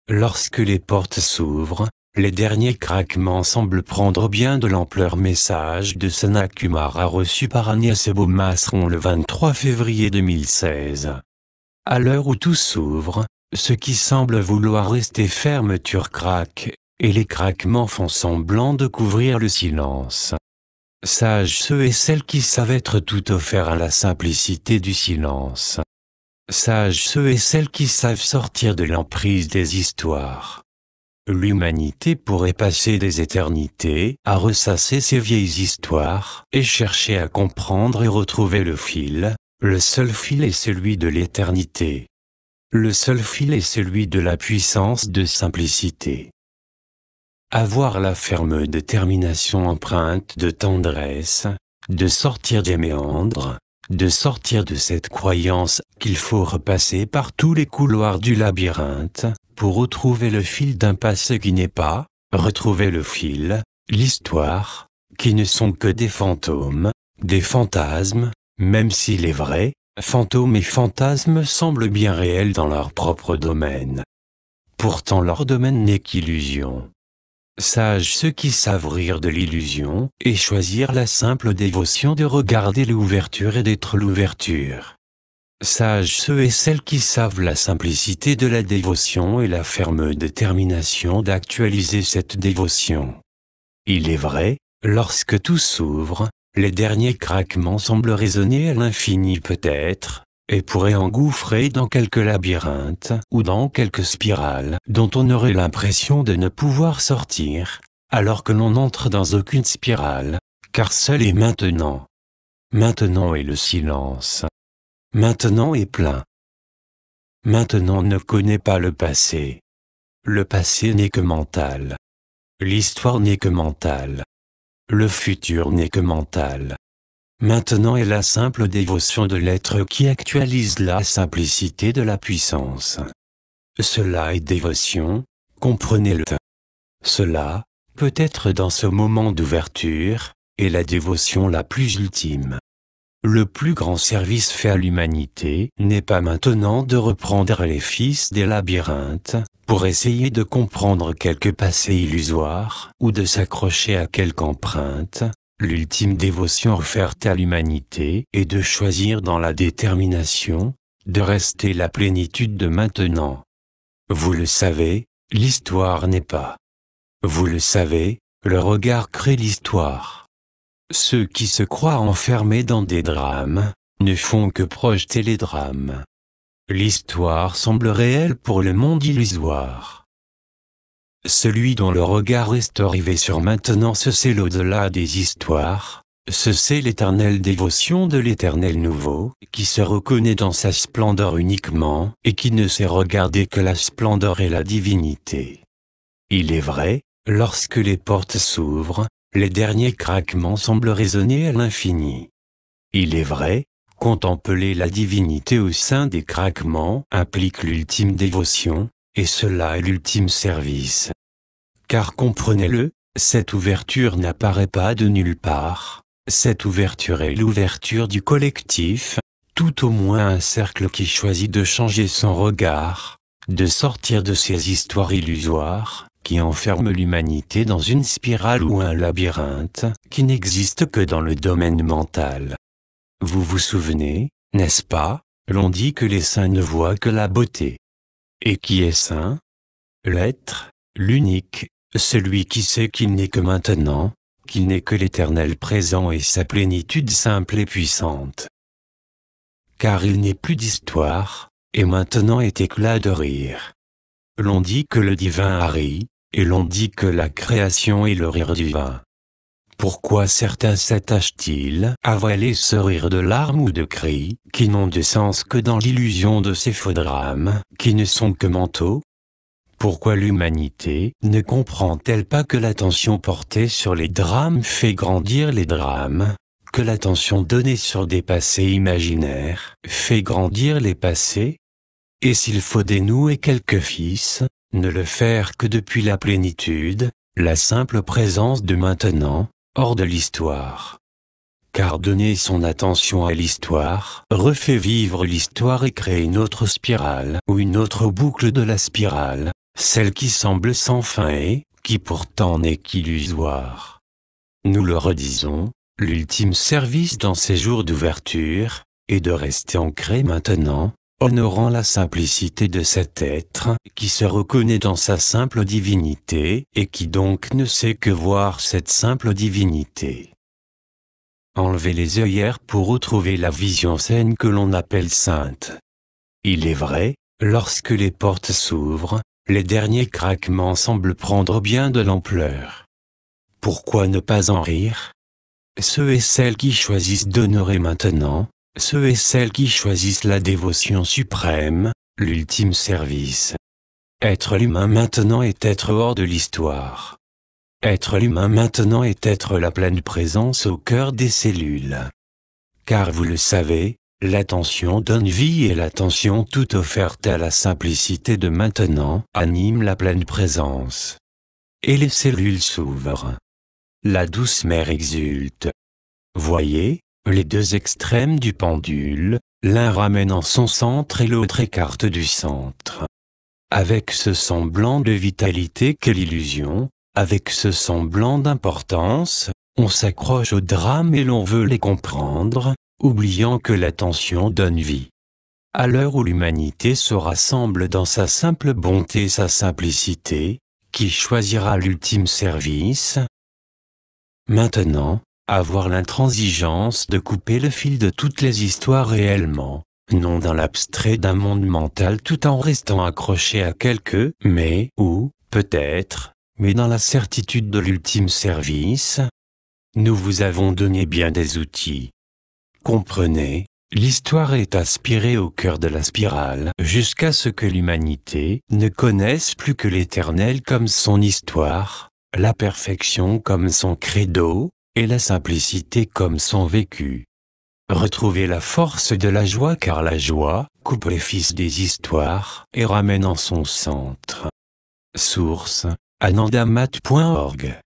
lorsque les portes s'ouvrent, les derniers craquements semblent prendre bien de l'ampleur. Message de Sanat-Kumara reçu par Agnès Beaumasseron le 23 février 2016. À l'heure où tout s'ouvre, ce qui semble vouloir rester fermeture craque, et les craquements font semblant de couvrir le silence. Sages ceux et celles qui savent être tout offerts à la simplicité du silence. Sages ceux et celles qui savent sortir de l'emprise des histoires. L'humanité pourrait passer des éternités à ressasser ces vieilles histoires et chercher à comprendre et retrouver le fil. Le seul fil est celui de l'éternité. Le seul fil est celui de la puissance de simplicité. Avoir la ferme détermination empreinte de tendresse, de sortir des méandres, de sortir de cette croyance qu'il faut repasser par tous les couloirs du labyrinthe, pour retrouver le fil d'un passé qui n'est pas, retrouver le fil, l'histoire, qui ne sont que des fantômes, des fantasmes, même s'il est vrai, fantômes et fantasmes semblent bien réels dans leur propre domaine. Pourtant leur domaine n'est qu'illusion. Sages ceux qui savent rire de l'illusion et choisir la simple dévotion de regarder l'ouverture et d'être l'ouverture. Sages ceux et celles qui savent la simplicité de la dévotion et la ferme détermination d'actualiser cette dévotion. Il est vrai, lorsque tout s'ouvre, les derniers craquements semblent résonner à l'infini peut-être, et pourraient engouffrer dans quelque labyrinthe ou dans quelque spirale dont on aurait l'impression de ne pouvoir sortir, alors que l'on n'entre dans aucune spirale, car seul est maintenant. Maintenant est le silence. Maintenant est plein. Maintenant ne connaît pas le passé. Le passé n'est que mental. L'histoire n'est que mentale. Le futur n'est que mental. Maintenant est la simple dévotion de l'être qui actualise la simplicité de la puissance. Cela est dévotion, comprenez-le. Cela, peut-être dans ce moment d'ouverture, est la dévotion la plus ultime. Le plus grand service fait à l'humanité n'est pas maintenant de reprendre les fils des labyrinthes, pour essayer de comprendre quelque passé illusoire, ou de s'accrocher à quelque empreinte. L'ultime dévotion offerte à l'humanité est de choisir dans la détermination, de rester la plénitude de maintenant. Vous le savez, l'histoire n'est pas. Vous le savez, le regard crée l'histoire. Ceux qui se croient enfermés dans des drames, ne font que projeter les drames. L'histoire semble réelle pour le monde illusoire. Celui dont le regard reste rivé sur maintenant, ce c'est l'au-delà des histoires, ce c'est l'éternelle dévotion de l'éternel nouveau, qui se reconnaît dans sa splendeur uniquement, et qui ne sait regarder que la splendeur et la divinité. Il est vrai, lorsque les portes s'ouvrent, les derniers craquements semblent résonner à l'infini. Il est vrai, contempler la divinité au sein des craquements implique l'ultime dévotion, et cela est l'ultime service. Car comprenez-le, cette ouverture n'apparaît pas de nulle part, cette ouverture est l'ouverture du collectif, tout au moins un cercle qui choisit de changer son regard, de sortir de ces histoires illusoires, qui enferment l'humanité dans une spirale ou un labyrinthe, qui n'existe que dans le domaine mental. Vous vous souvenez, n'est-ce pas, l'on dit que les saints ne voient que la beauté. Et qui est saint? L'être, l'unique, celui qui sait qu'il n'est que maintenant, qu'il n'est que l'éternel présent et sa plénitude simple et puissante. Car il n'est plus d'histoire, et maintenant est éclat de rire. L'on dit que le divin a ri, et l'on dit que la création est le rire divin. Pourquoi certains s'attachent-ils à voiler ce rire de larmes ou de cris, qui n'ont de sens que dans l'illusion de ces faux drames, qui ne sont que mentaux? Pourquoi l'humanité ne comprend-elle pas que l'attention portée sur les drames fait grandir les drames, que l'attention donnée sur des passés imaginaires fait grandir les passés? Et s'il faut dénouer quelques fils, ne le faire que depuis la plénitude, la simple présence de maintenant, hors de l'histoire. Car donner son attention à l'histoire refait vivre l'histoire et crée une autre spirale ou une autre boucle de la spirale, celle qui semble sans fin et qui pourtant n'est qu'illusoire. Nous le redisons, l'ultime service dans ces jours d'ouverture est de rester ancré maintenant, honorant la simplicité de cet être qui se reconnaît dans sa simple divinité et qui donc ne sait que voir cette simple divinité. Enlevez les œillères pour retrouver la vision saine que l'on appelle sainte. Il est vrai, lorsque les portes s'ouvrent, les derniers craquements semblent prendre bien de l'ampleur. Pourquoi ne pas en rire? Ceux et celles qui choisissent d'honorer maintenant, ceux et celles qui choisissent la dévotion suprême, l'ultime service. Être l'humain maintenant est être hors de l'histoire. Être l'humain maintenant est être la pleine présence au cœur des cellules. Car vous le savez, l'attention donne vie et l'attention toute offerte à la simplicité de maintenant anime la pleine présence. Et les cellules s'ouvrent. La douce mère exulte. Voyez, les deux extrêmes du pendule, l'un ramène en son centre et l'autre écarte du centre. Avec ce semblant de vitalité qu'est l'illusion, avec ce semblant d'importance, on s'accroche au drame et l'on veut les comprendre, oubliant que l'attention donne vie. À l'heure où l'humanité se rassemble dans sa simple bonté et sa simplicité, qui choisira l'ultime service? Maintenant, avoir l'intransigeance de couper le fil de toutes les histoires réellement, non dans l'abstrait d'un monde mental tout en restant accroché à quelques « mais » ou « peut-être », mais dans la certitude de l'ultime service. Nous vous avons donné bien des outils. Comprenez, l'histoire est aspirée au cœur de la spirale jusqu'à ce que l'humanité ne connaisse plus que l'éternel comme son histoire, la perfection comme son credo, et la simplicité comme son vécu. Retrouvez la force de la joie car la joie coupe les fils des histoires et ramène en son centre. Source: anandamat.org